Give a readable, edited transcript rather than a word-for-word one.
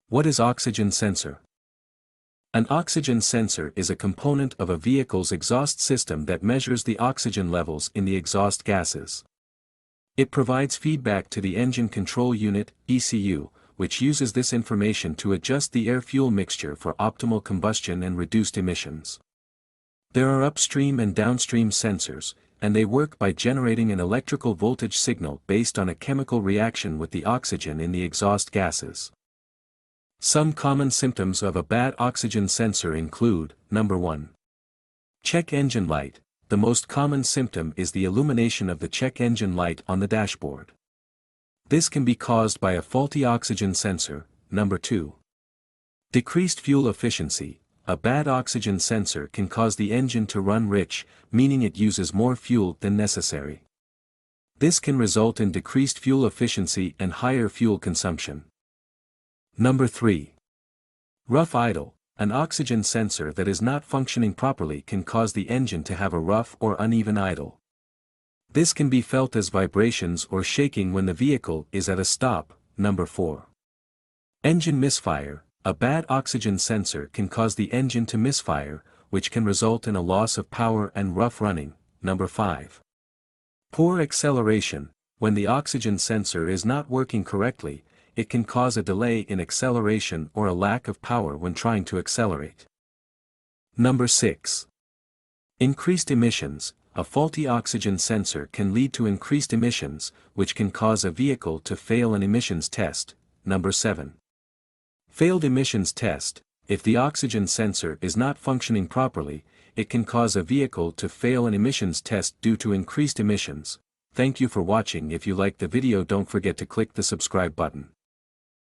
What is oxygen sensor? An oxygen sensor is a component of a vehicle's exhaust system that measures the oxygen levels in the exhaust gases. It provides feedback to the engine control unit, ECU, which uses this information to adjust the air-fuel mixture for optimal combustion and reduced emissions. There are upstream and downstream sensors, and they work by generating an electrical voltage signal based on a chemical reaction with the oxygen in the exhaust gases. Some common symptoms of a bad oxygen sensor include, number 1. Check engine light. The most common symptom is the illumination of the check engine light on the dashboard. This can be caused by a faulty oxygen sensor. Number 2. Decreased fuel efficiency. A bad oxygen sensor can cause the engine to run rich, meaning it uses more fuel than necessary. This can result in decreased fuel efficiency and higher fuel consumption. Number 3. Rough idle. An oxygen sensor that is not functioning properly can cause the engine to have a rough or uneven idle. This can be felt as vibrations or shaking when the vehicle is at a stop. Number 4. Engine misfire. A bad oxygen sensor can cause the engine to misfire, which can result in a loss of power and rough running. Number 5. Poor acceleration. When the oxygen sensor is not working correctly, it can cause a delay in acceleration or a lack of power when trying to accelerate. Number 6. Increased emissions. A faulty oxygen sensor can lead to increased emissions, which can cause a vehicle to fail an emissions test. Number 7. Failed emissions test. If the oxygen sensor is not functioning properly, it can cause a vehicle to fail an emissions test due to increased emissions. Thank you for watching. If you liked the video, don't forget to click the subscribe button.